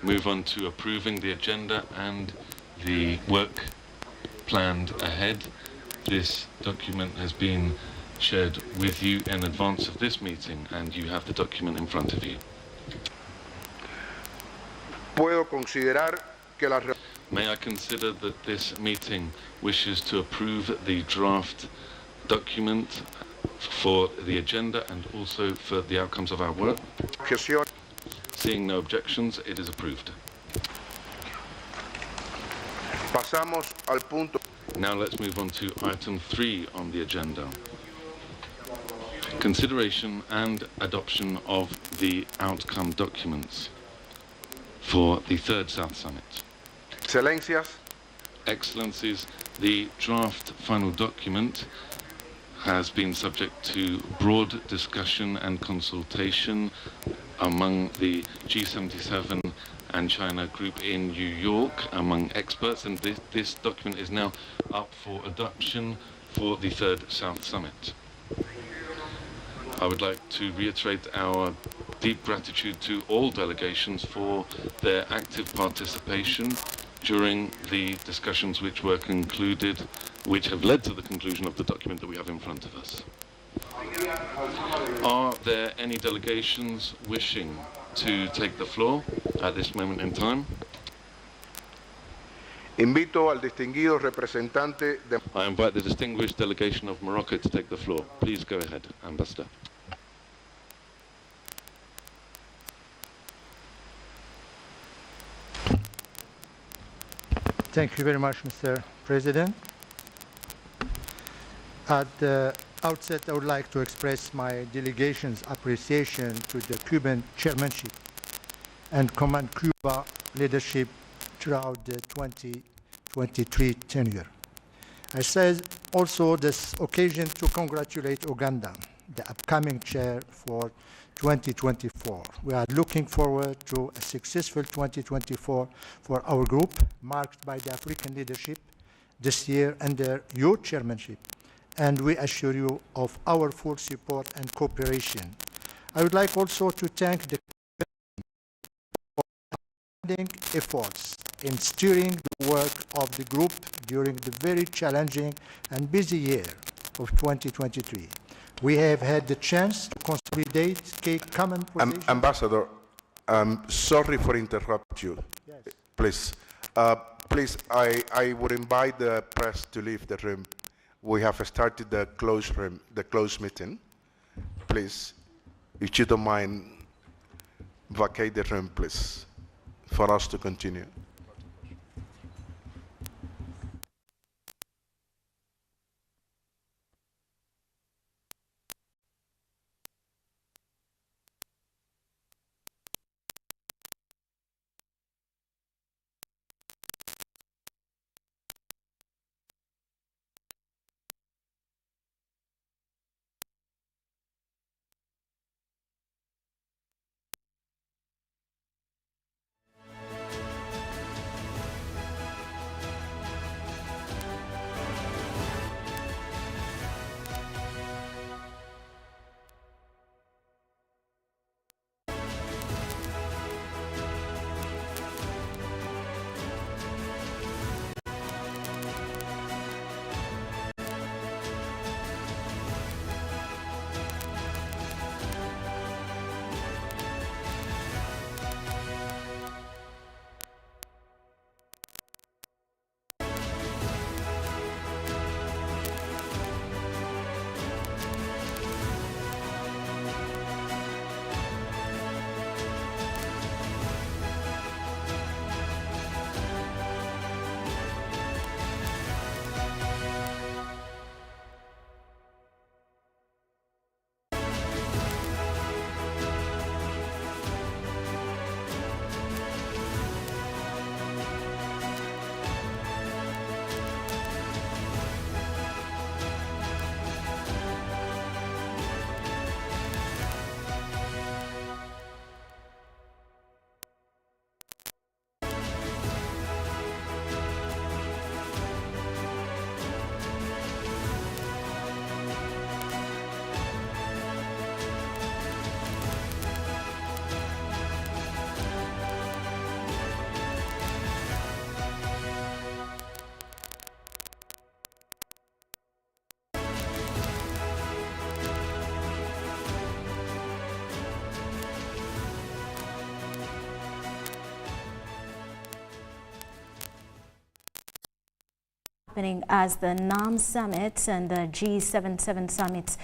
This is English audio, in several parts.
move on to approving the agenda and the work planned ahead. This document has been shared with you in advance of this meeting, and you have the document in front of you. Puedo considerar que la May I consider that this meeting wishes to approve the draft document for the agenda and also for the outcomes of our work? objeción. Seeing no objections, it is approved. Pasamos al punto. Now let's move on to item 3 on the agenda. Consideration and adoption of the outcome documents for the third South Summit. Excelencias, Excellencies, the draft final document has been subject to broad discussion and consultation among the G77 and China group in New York among experts, and this document is now up for adoption for the third South Summit. I would like to reiterate our deep gratitude to all delegations for their active participation during the discussions which were concluded, which have led to the conclusion of the document that we have in front of us. Are there any delegations wishing to take the floor at this moment in time? invito al distinguido representante de I invite the distinguished delegation of Morocco to take the floor. Please go ahead, Ambassador. Thank you very much, Mr. President. At the outset, I would like to express my delegation's appreciation to the Cuban chairmanship and Command Cuba leadership throughout the 2023 tenure. I say also this occasion to congratulate Uganda, the upcoming chair for 2024. We are looking forward to a successful 2024 for our group, marked by the African leadership this year under your chairmanship, and we assure you of our full support and cooperation. I would like also to thank the efforts in steering the work of the group during the very challenging and busy year of 2023. We have had the chance to consolidate common positions. Ambassador, sorry for interrupt you. Yes. Please, I would invite the press to leave the room. We have started the closed meeting. Please, if you don't mind, vacate the room, please, for us to continue. happening as the NAM Summit and the G77 Summits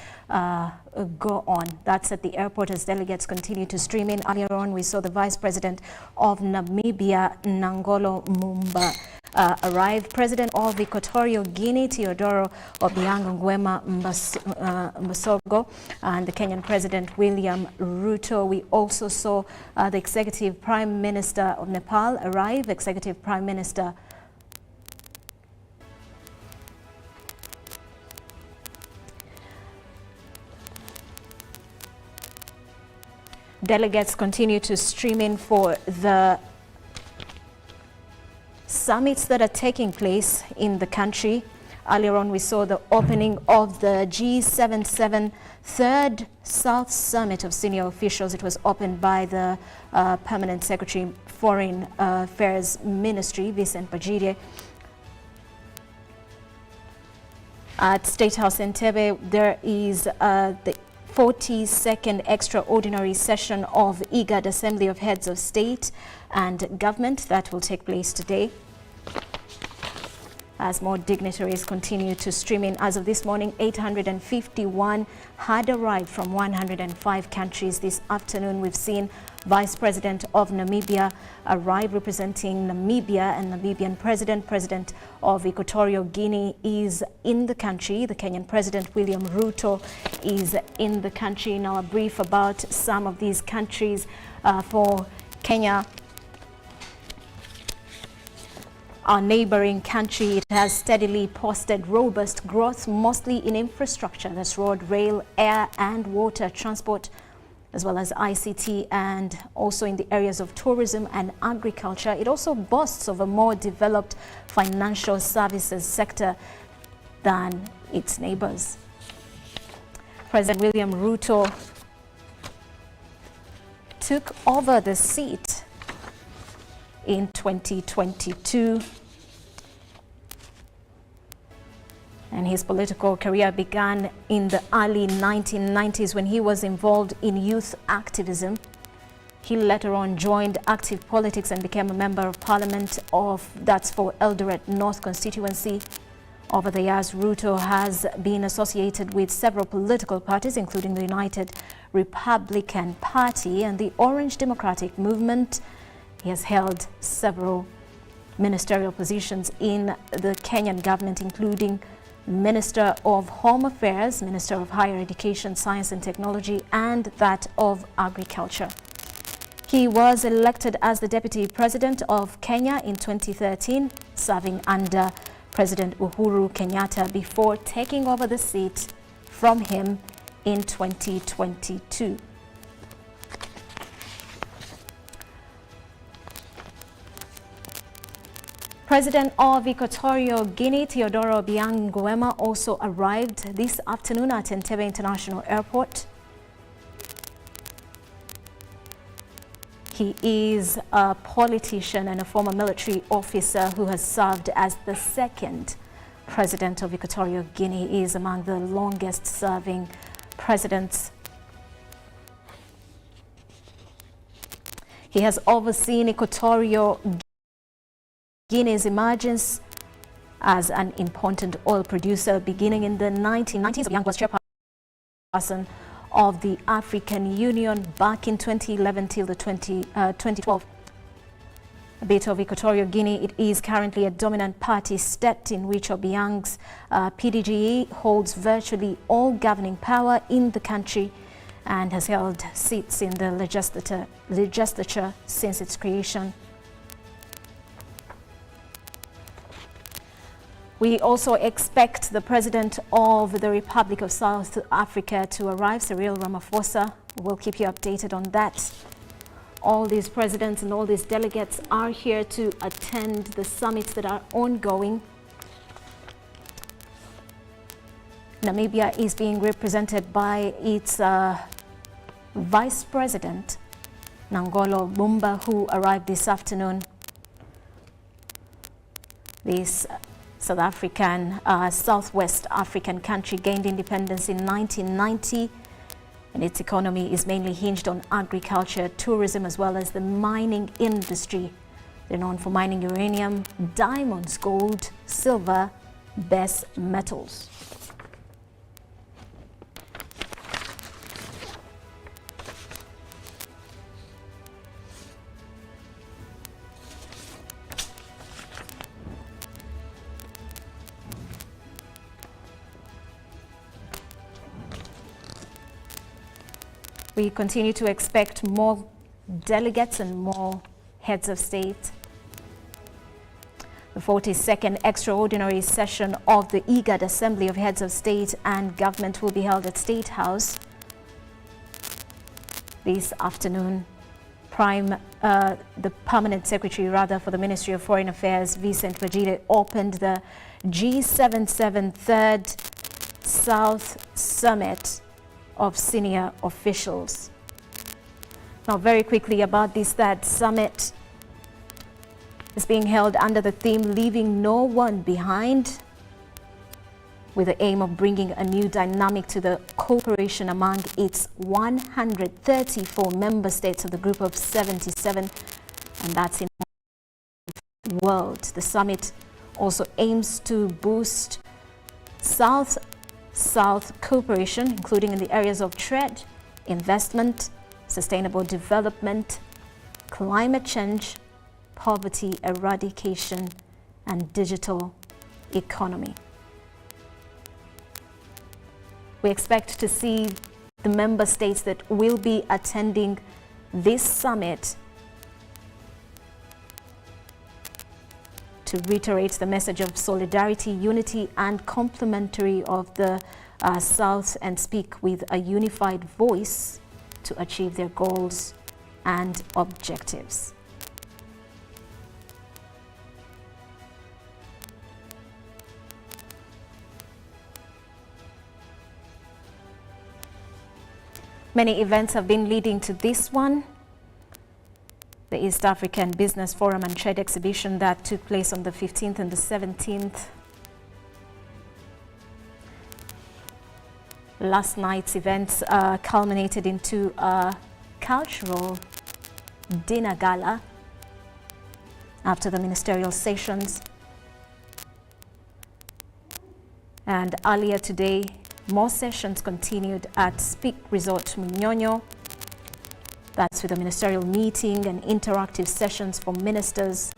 go on. That's at the airport as delegates continue to stream in. Earlier on, we saw the Vice President of Namibia, Nangolo Mumba, arrive. President of Equatorial Guinea, Teodoro Obiang Nguema Mbasogo, and the Kenyan President William Ruto. We also saw the Executive Prime Minister of Nepal arrive. Executive Prime Minister delegates continue to stream in for the summits that are taking place in the country. Earlier on, we saw the opening of the G77 Third South Summit of Senior Officials. It was opened by the Permanent Secretary, Foreign Affairs Ministry, Vincent Bajire. At State House Entebbe, there is the 42nd extraordinary session of IGAD, Assembly of Heads of State and Government, that will take place today, as more dignitaries continue to stream in. As of this morning, 851 had arrived from 105 countries. This afternoon, we've seen Vice President of Namibia arrive representing Namibia, and Namibian President of Equatorial Guinea is in the country. The Kenyan President William Ruto is in the country. Now a brief about some of these countries. For Kenya, our neighboring country, it has steadily posted robust growth, mostly in infrastructure. That's road, rail, air and water transport, as well as ICT, and also in the areas of tourism and agriculture. It also boasts of a more developed financial services sector than its neighbors. President William Ruto took over the seat in 2022, and his political career began in the early 1990s when he was involved in youth activism. He later on joined active politics and became a member of parliament that's for Eldoret North constituency. Over the years, Ruto has been associated with several political parties, including the United Republican Party and the Orange Democratic Movement. He has held several ministerial positions in the Kenyan government, including Minister of Home Affairs, Minister of Higher Education, Science and Technology, and that of Agriculture. He was elected as the Deputy President of Kenya in 2013, serving under President Uhuru Kenyatta before taking over the seat from him in 2022. President of Equatorial Guinea, Teodoro Obiang Nguema, also arrived this afternoon at Entebbe International Airport. He is a politician and a former military officer who has served as the second president of Equatorial Guinea. He is among the longest serving presidents. He has overseen Equatorial Guinea's emergence as an important oil producer beginning in the 1990s. Obiang was chairperson of the African Union back in 2011 till the 2012. A bit of Equatorial Guinea, it is currently a dominant party state in which Obiang's PDGE holds virtually all governing power in the country and has held seats in the legislature since its creation. We also expect the President of the Republic of South Africa to arrive, Cyril Ramaphosa. We'll keep you updated on that. All these presidents and all these delegates are here to attend the summits that are ongoing. Namibia is being represented by its Vice President, Nangolo Mumba, who arrived this afternoon. This South African, Southwest African country gained independence in 1990, and its economy is mainly hinged on agriculture, tourism, as well as the mining industry. They're known for mining uranium, diamonds, gold, silver, base metals. We continue to expect more delegates and more heads of state. The 42nd extraordinary session of the IGAD Assembly of Heads of State and Government will be held at State House this afternoon. The Permanent Secretary for the Ministry of Foreign Affairs, Vincent Wajide, opened the G77 Third South Summit of senior officials. Now, very quickly about this third summit, is being held under the theme Leaving No One Behind, with the aim of bringing a new dynamic to the cooperation among its 134 member states of the group of 77, and that's in the world. The summit also aims to boost South-South cooperation, including in the areas of trade, investment, sustainable development, climate change, poverty eradication, and digital economy. We expect to see the member states that will be attending this summit to reiterate the message of solidarity, unity, and complementary of the South, and speak with a unified voice to achieve their goals and objectives. Many events have been leading to this one. The East African Business Forum and Trade Exhibition that took place on the 15th and the 17th. Last night's events culminated into a cultural dinner gala after the ministerial sessions. And earlier today, more sessions continued at Speak Resort Munyonyo. That's with a ministerial meeting and interactive sessions for ministers,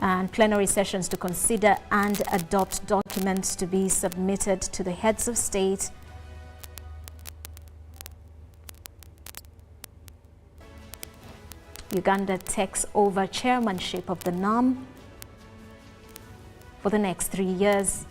and plenary sessions to consider and adopt documents to be submitted to the heads of state. Uganda takes over chairmanship of the NAM for the next 3 years.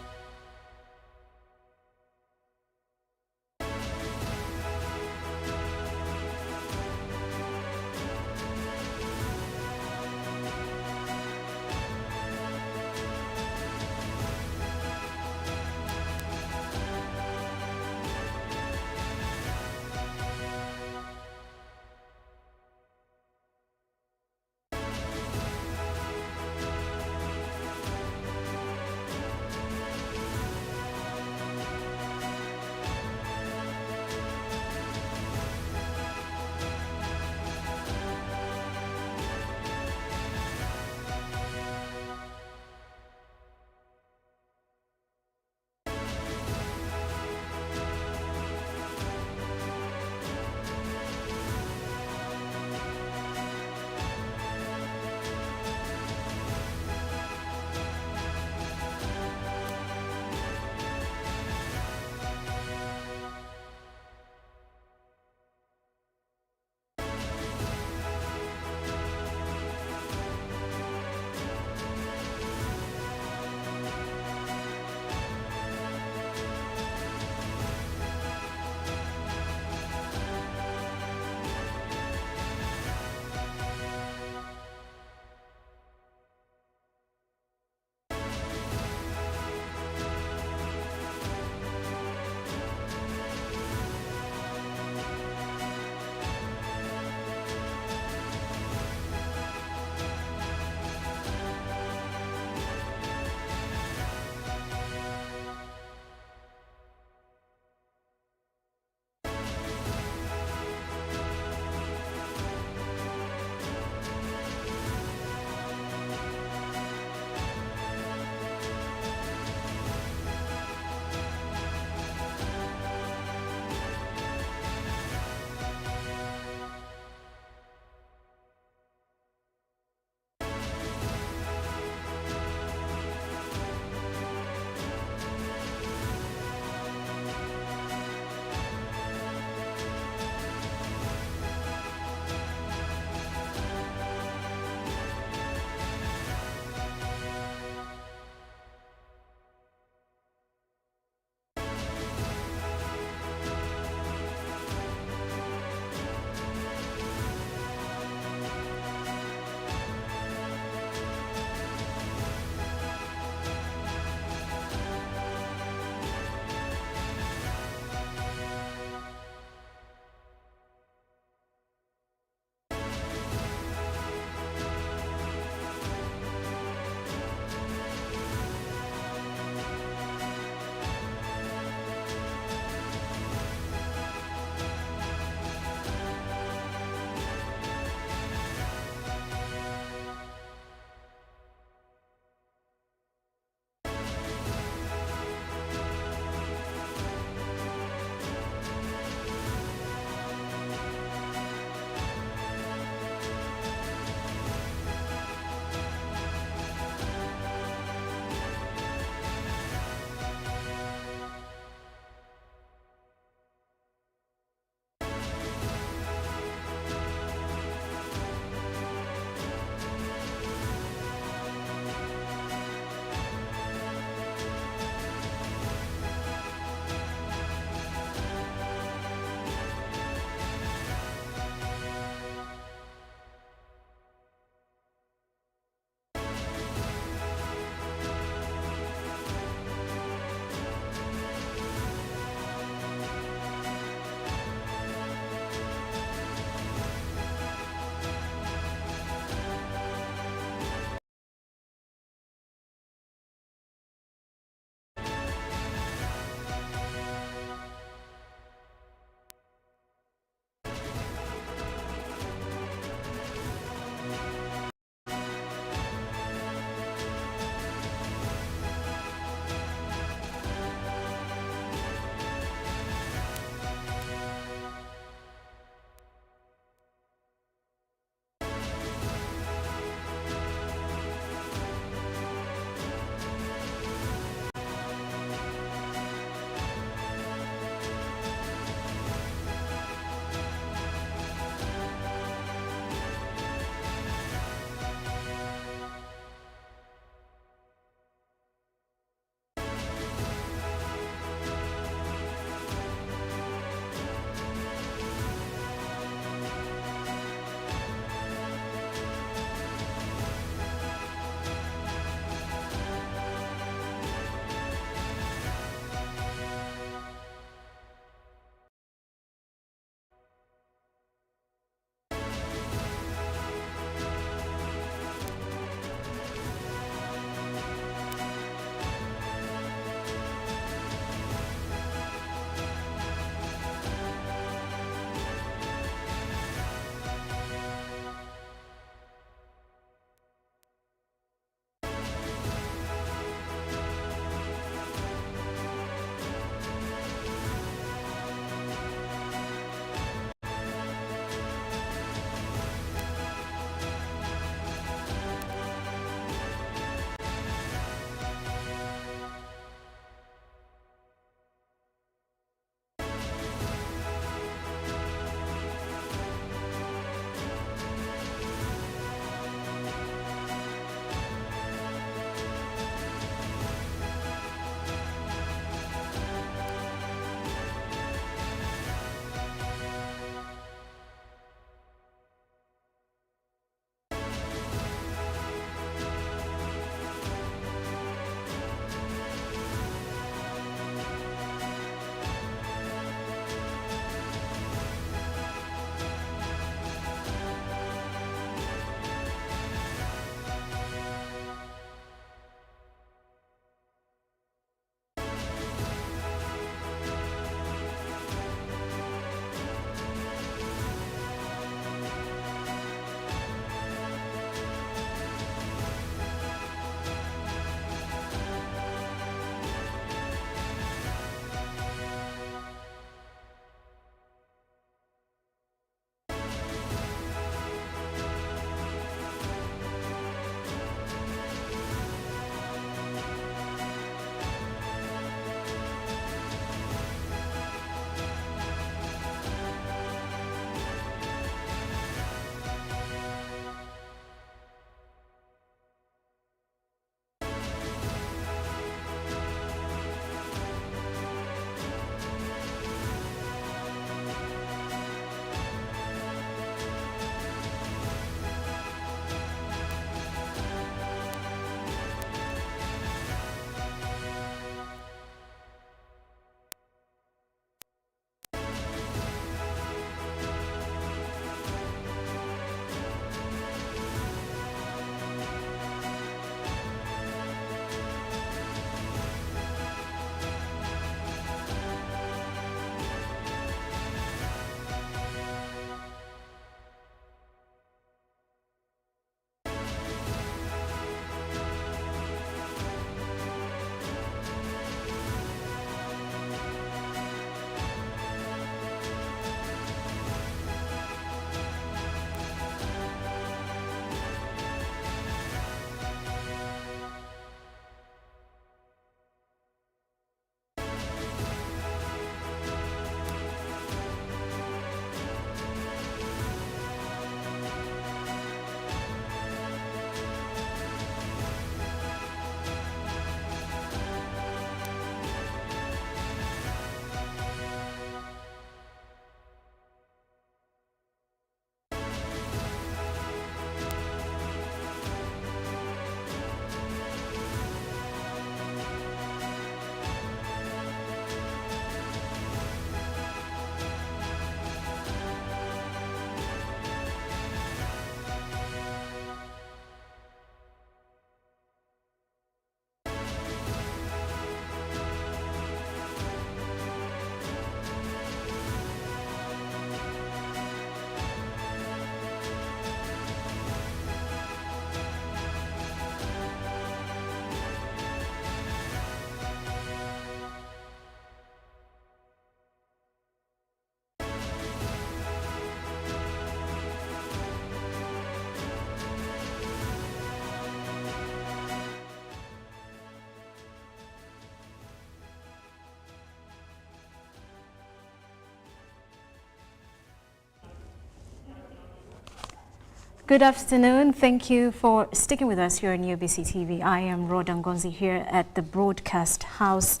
Good afternoon. Thank you for sticking with us here on UBC TV. I am Rhoda Ngonzi here at the Broadcast House.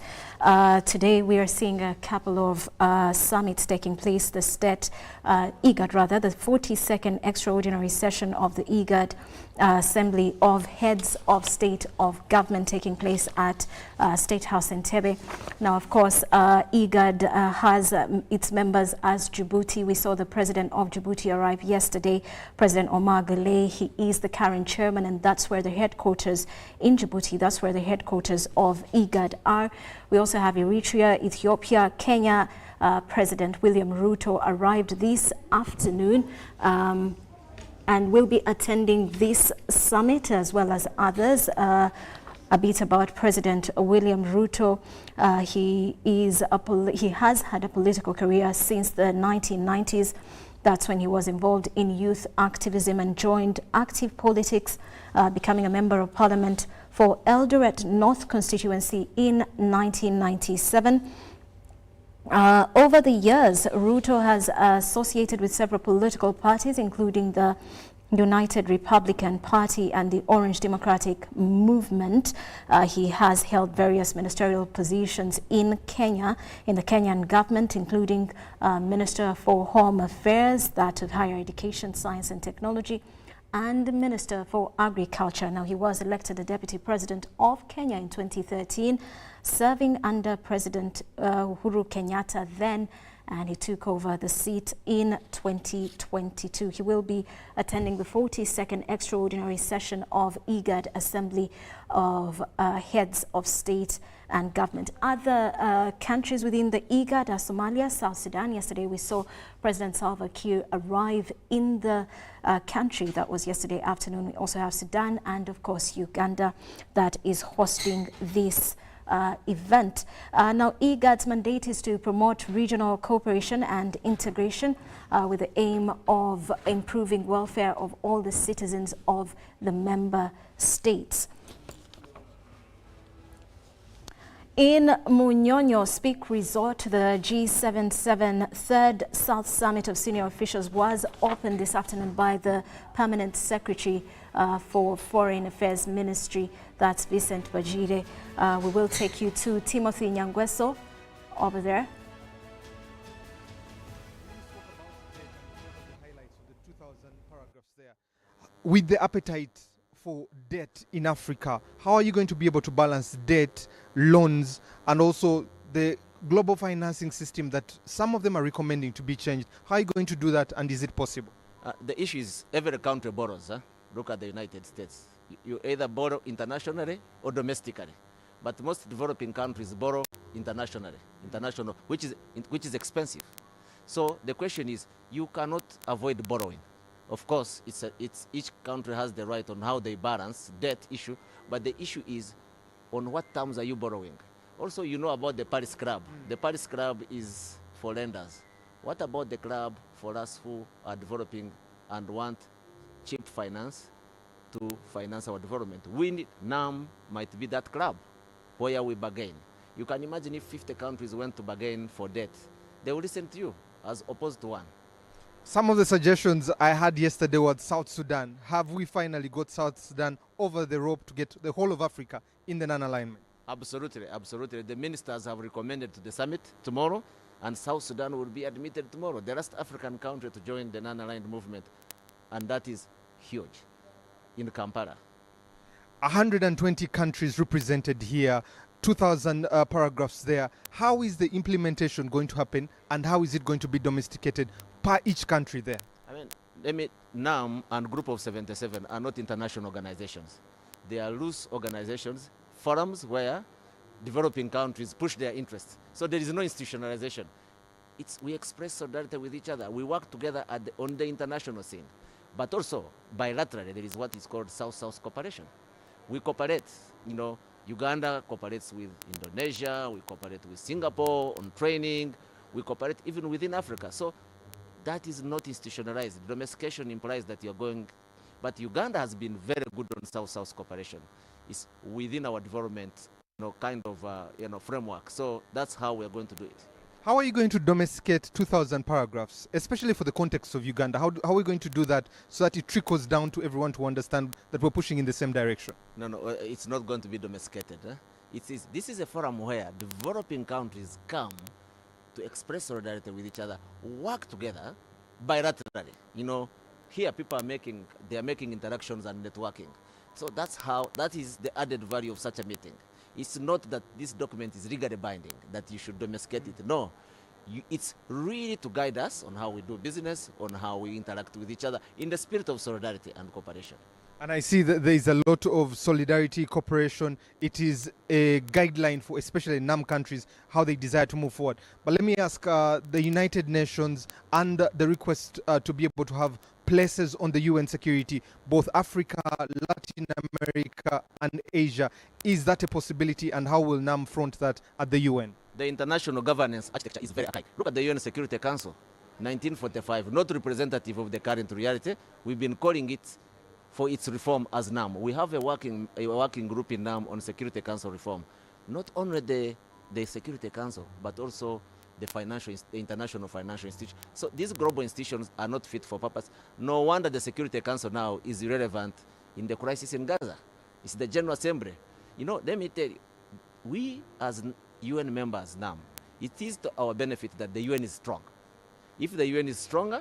Today we are seeing a couple of summits taking place. The IGAD rather, the 42nd extraordinary session of the IGAD Assembly of Heads of State of Government taking place at State House in Entebbe. Now, of course, IGAD has its members as Djibouti. We saw the president of Djibouti arrive yesterday, President Omar Guelleh. He is the current chairman, and that's where the headquarters in Djibouti, that's where the headquarters of IGAD are. We also have Eritrea, Ethiopia, Kenya. President William Ruto arrived this afternoon and will be attending this summit as well as others. A bit about President William Ruto. He has had a political career since the 1990s. That's when he was involved in youth activism and joined active politics, becoming a member of parliament for Eldoret North constituency in 1997. Over the years, Ruto has associated with several political parties, including the United Republican Party and the Orange Democratic Movement. He has held various ministerial positions in Kenya, in the Kenyan government, including Minister for Home Affairs, that of Higher Education, Science and Technology, and Minister for Agriculture. Now, he was elected the Deputy President of Kenya in 2013, serving under President Uhuru Kenyatta then, and he took over the seat in 2022. He will be attending the 42nd extraordinary session of IGAD Assembly of Heads of State and Government. Other countries within the IGAD are Somalia, South Sudan. Yesterday we saw President Salva Kiir arrive in the country. That was yesterday afternoon. We also have Sudan and of course Uganda that is hosting this event. Now, IGAD's mandate is to promote regional cooperation and integration with the aim of improving welfare of all the citizens of the member states. In Munyonyo Speak Resort, the G77 Third South Summit of Senior Officials was opened this afternoon by the Permanent Secretary for Foreign Affairs Ministry, that's Vincent Bajire. We will take you to Timothy Nyangweso over there. With the appetite for debt in Africa, how are you going to be able to balance debt, loans, and also the global financing system that some of them are recommending to be changed? How are you going to do that, and is it possible? The issue is every country borrows. Look at the United States. You either borrow internationally or domestically. But most developing countries borrow international, which is expensive. So the question is, you cannot avoid borrowing. Of course, each country has the right on how they balance debt issue, but the issue is on what terms are you borrowing. Also, you know about the Paris Club. The Paris Club is for lenders. What about the club for us who are developing and want cheap finance to finance our development? NAM might be that club where we bargain. You can imagine if 50 countries went to bargain for debt, they will listen to you as opposed to one. Some of the suggestions I had yesterday was South Sudan. Have we finally got South Sudan over the rope to get the whole of Africa in the non-alignment? Absolutely, absolutely. The ministers have recommended to the summit tomorrow, and South Sudan will be admitted tomorrow, the last African country to join the non-aligned movement, and that is huge in Kampala. 120 countries represented here, 2,000 paragraphs there. How is the implementation going to happen, and how is it going to be domesticated per each country there? I mean, NAM and Group of 77 are not international organizations. They are loose organizations, forums where developing countries push their interests. So there is no institutionalization. We express solidarity with each other. We work together on the international scene. But also, bilaterally, there is what is called South-South cooperation. We cooperate, Uganda cooperates with Indonesia, we cooperate with Singapore on training, we cooperate even within Africa. So that is not institutionalized. Domestication implies that you're going, but Uganda has been very good on South-South cooperation. It's within our development, kind of framework. So that's how we're going to do it. How are you going to domesticate 2,000 paragraphs, especially for the context of Uganda? How are we going to do that so that it trickles down to everyone to understand that we're pushing in the same direction? No, it's not going to be domesticated. This is a forum where developing countries come to express solidarity with each other, work together bilaterally. You know, here people are making interactions and networking. So that is the added value of such a meeting. It's not that this document is legally binding, that you should domesticate it. No, it's really to guide us on how we do business, on how we interact with each other in the spirit of solidarity and cooperation. And I see that there is a lot of solidarity, cooperation. It is a guideline for especially NAM countries, how they desire to move forward. But let me ask the United Nations and the request to be able to have places on the UN security, both Africa, Latin America, and Asia. Is that a possibility, and how will NAM front that at the UN? The international governance architecture is very archaic. Look at the UN Security Council, 1945, not representative of the current reality. We've been calling it for its reform as NAM. We have a working group in NAM on Security Council reform. Not only the Security Council, but also the international financial institutions. So these global institutions are not fit for purpose. No wonder the Security Council now is irrelevant in the crisis in Gaza. It's the General Assembly. You know, let me tell you, we as UN members now, it is to our benefit that the UN is strong. If the UN is stronger,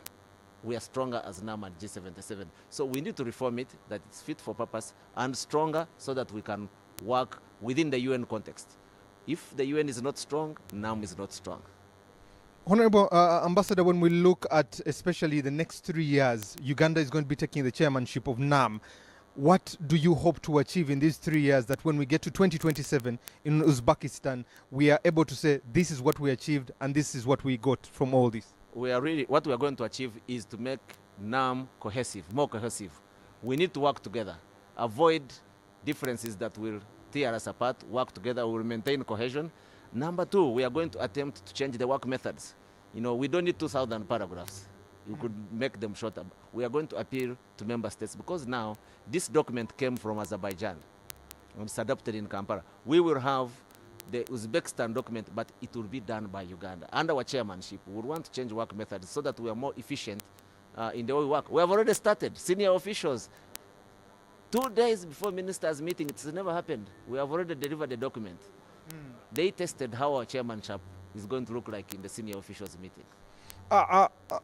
we are stronger as NAM and G77. So we need to reform it, that it's fit for purpose and stronger so that we can work within the UN context. If the UN is not strong, NAM is not strong. Honorable Ambassador, when we look at especially the next 3 years, Uganda is going to be taking the chairmanship of NAM. What do you hope to achieve in these 3 years that when we get to 2027 in Uzbekistan, we are able to say this is what we achieved and this is what we got from all this? What we are going to achieve is to make NAM cohesive, more cohesive. We need to work together, avoid differences that will tear us apart, work together, we will maintain cohesion. Number two, we are going to attempt to change the work methods. You know, we don't need 2,000 paragraphs. You could make them shorter. We are going to appeal to member states because now this document came from Azerbaijan and it's adopted in Kampala. We will have the Uzbekistan document, but it will be done by Uganda. Under our chairmanship, we want to change work methods so that we are more efficient in the way we work. We have already started. Senior officials, 2 days before ministers' meeting, it's never happened. We have already delivered the document. They tested how our chairmanship is going to look like in the senior officials meeting.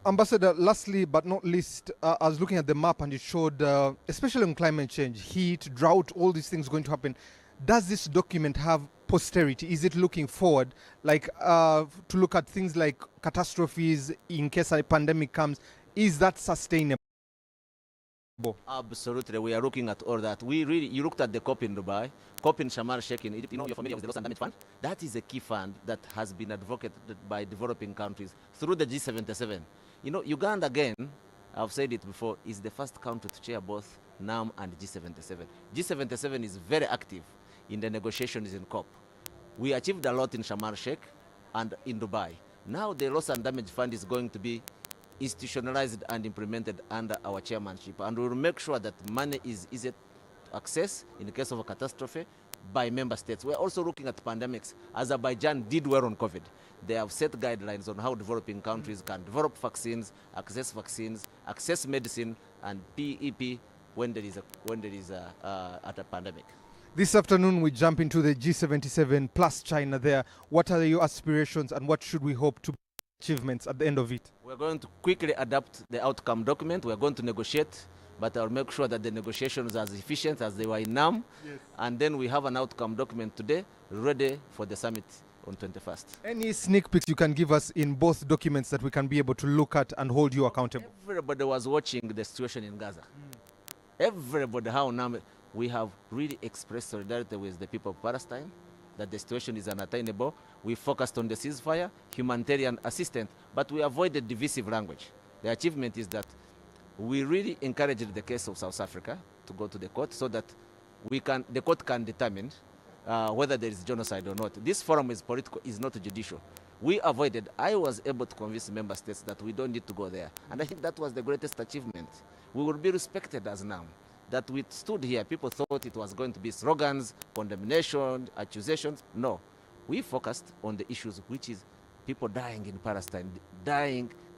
Ambassador, lastly but not least, I was looking at the map and it showed, especially on climate change, heat, drought, all these things going to happen. Does this document have posterity? Is it looking forward, like to look at things like catastrophes in case a pandemic comes? Is that sustainable? Absolutely, we are looking at all that. You looked at the COP in Dubai, COP in Sharm el-Sheikh in Egypt. You know, you're familiar with the Loss and Damage Fund. That is a key fund that has been advocated by developing countries through the G77. You know, Uganda, again, I've said it before, is the first country to chair both NAM and G77. G77 is very active in the negotiations in COP. We achieved a lot in Sharm el-Sheikh and in Dubai. Now the Loss and Damage Fund is going to be institutionalized and implemented under our chairmanship, and we will make sure that money is easy to access in the case of a catastrophe by member states. We're also looking at pandemics. Azerbaijan did well on COVID. They have set guidelines on how developing countries can develop vaccines, access medicine, and PEP when there is a pandemic. This afternoon we jump into the G77 plus China there. What are your aspirations and what should we hope to be achievements at the end of it? We're going to quickly adapt the outcome document. We're going to negotiate, but I'll make sure that the negotiations are as efficient as they were in NAM. Yes. And then we have an outcome document today ready for the summit on 21st. Any sneak peeks you can give us in both documents that we can be able to look at and hold you accountable? Everybody was watching the situation in Gaza. Everybody, how NAM, we have really expressed solidarity with the people of Palestine, that the situation is unattainable. We focused on the ceasefire, humanitarian assistance, but we avoided divisive language. The achievement is that we really encouraged the case of South Africa to go to the court so that the court can determine whether there is genocide or not. This forum is political, is not judicial. I was able to convince member states that we don't need to go there. And I think that was the greatest achievement. We will be respected as NAM. That we stood here, people thought it was going to be slogans, condemnation, accusations. No, we focused on the issues, which is people dying in Palestine,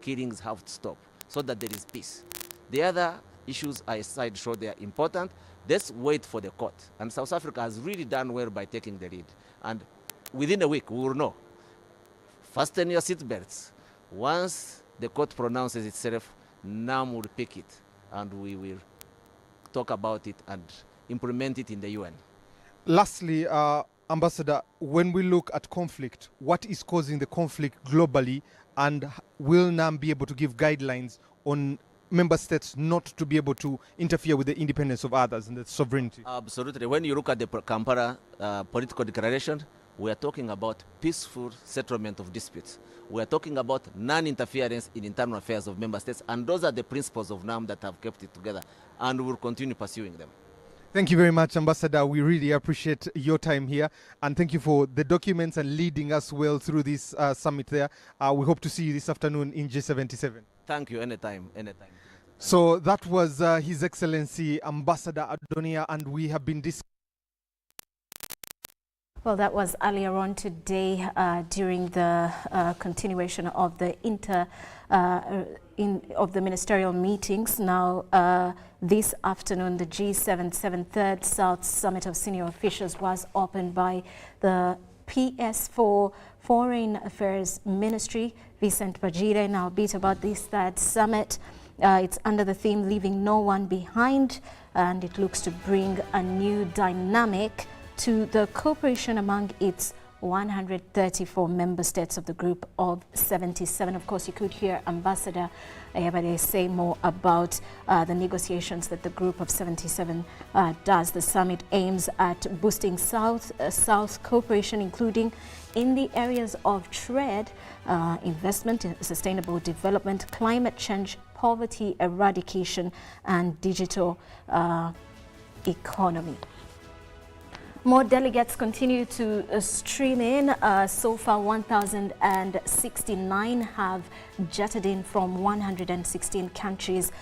killings have to stop so that there is peace. The other issues I show they are important. Let's wait for the court. And South Africa has really done well by taking the lead. And within a week, we will know. Fasten your seatbelts. Once the court pronounces itself, NAM will pick it, and we will talk about it and implement it in the UN. Lastly, Ambassador, when we look at conflict, what is causing the conflict globally, and will NAM be able to give guidelines on member states not to be able to interfere with the independence of others and the sovereignty? Absolutely. When you look at the Kampala political declaration, we are talking about peaceful settlement of disputes. We are talking about non-interference in internal affairs of member states, and those are the principles of NAM that have kept it together, and we will continue pursuing them. Thank you very much, Ambassador. We really appreciate your time here, and thank you for the documents and leading us well through this summit there. We hope to see you this afternoon in G77. Thank you. Anytime. So that was His Excellency Ambassador Adonia, and we have been discussing. Well, that was earlier on today during the continuation of the ministerial meetings. Now, this afternoon, the G77 Third South Summit of Senior Officials was opened by the PS4 Foreign Affairs Ministry, Vincent Bajire. Now, a bit about this third summit. It's under the theme Leaving No One Behind, and it looks to bring a new dynamic to the cooperation among its 134 member states of the group of 77. Of course, you could hear Ambassador Ayabade say more about the negotiations that the group of 77 does. The summit aims at boosting South cooperation, including in the areas of trade, investment, sustainable development, climate change, poverty eradication, and digital economy. More delegates continue to stream in. So far, 1,069 have jetted in from 116 countries.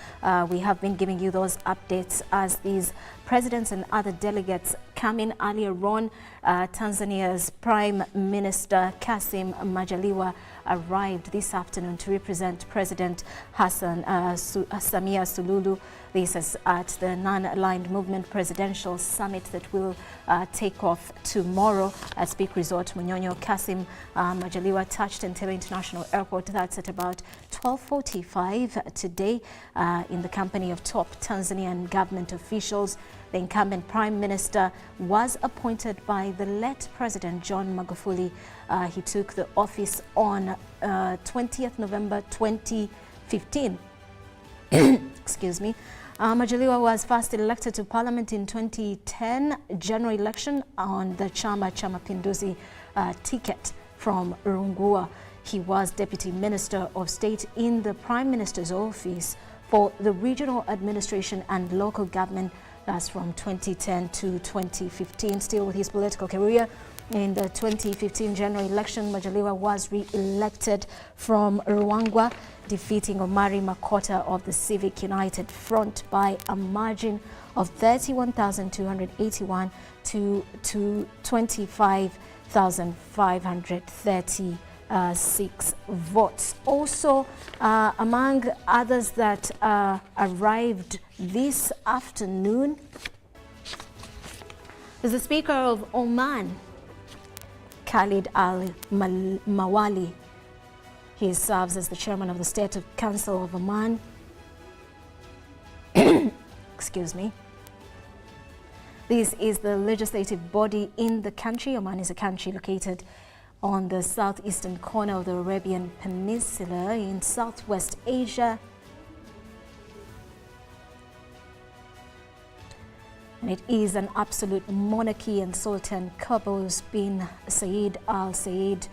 We have been giving you those updates as these presidents and other delegates come in. Earlier on, Tanzania's Prime Minister Kassim Majaliwa arrived this afternoon to represent President Samia Suluhu. This is at the Non-Aligned Movement Presidential Summit that will take off tomorrow at Speak Resort Munyonyo. Kassim Majaliwa touched Entebbe International Airport. That's at about 12:45 today in the company of top Tanzanian government officials. The incumbent Prime Minister was appointed by the late President John Magufuli. He took the office on 20th November 2015. Excuse me. Majaliwa was first elected to Parliament in 2010 general election on the Chama cha Mapinduzi ticket from Rungua. He was Deputy Minister of State in the Prime Minister's office for the regional administration and local government. That's from 2010 to 2015. Still with his political career, in the 2015 general election, Majaliwa was re-elected from Ruangwa, defeating Omari Makota of the Civic United Front by a margin of 31,281 to 25,536 votes. Also, among others that arrived this afternoon is the Speaker of Oman, Khalid Al-Mawali. He serves as the chairman of the State Council of Oman. Excuse me. This is the legislative body in the country. Oman is a country located on the southeastern corner of the Arabian Peninsula in Southwest Asia. And it is an absolute monarchy, and Sultan Qaboos bin Said Al Said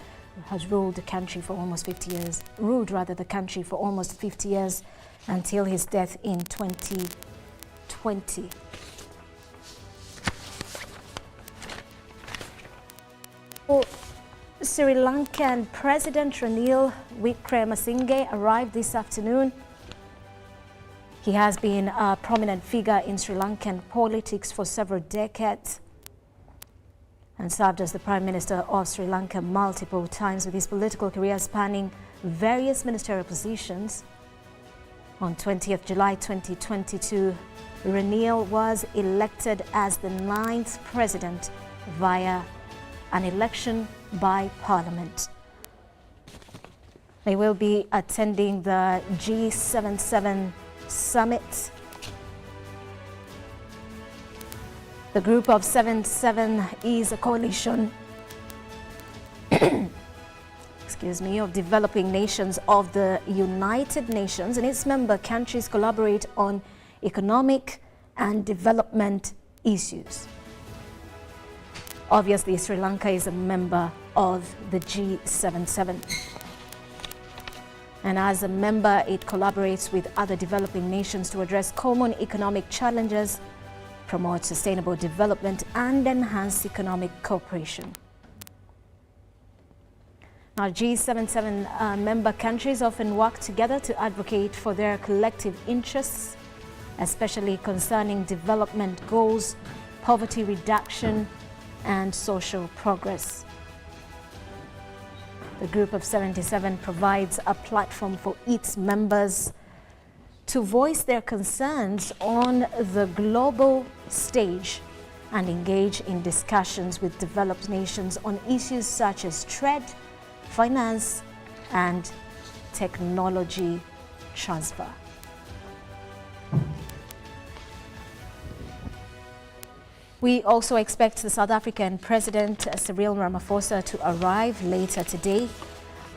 has ruled the country for almost 50 years, the country for almost 50 years until his death in 2020. Sri Lankan President Ranil Wickremesinghe arrived this afternoon. He has been a prominent figure in Sri Lankan politics for several decades. and served as the Prime Minister of Sri Lanka multiple times, with his political career spanning various ministerial positions. On 20th July 2022, Ranil was elected as the 9th president via an election by Parliament. They will be attending the G77 summit. The Group of 77 is a coalition of developing nations of the United Nations, and its member countries collaborate on economic and development issues. Obviously, Sri Lanka is a member of the G77. And as a member, it collaborates with other developing nations to address common economic challenges, promote sustainable development, and enhance economic cooperation. Now, G77 member countries often work together to advocate for their collective interests, especially concerning development goals, poverty reduction, and social progress. The Group of 77 provides a platform for its members to voice their concerns on the global stage and engage in discussions with developed nations on issues such as trade, finance, and technology transfer. We also expect the South African President Cyril Ramaphosa to arrive later today.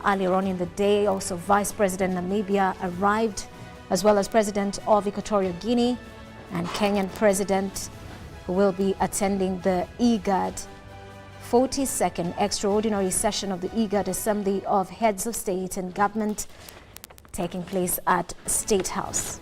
Earlier on in the day, also Vice President Namibia arrived, as well as President of Equatorial Guinea and Kenyan President, who will be attending the IGAD 42nd Extraordinary Session of the IGAD Assembly of Heads of State and Government, taking place at State House.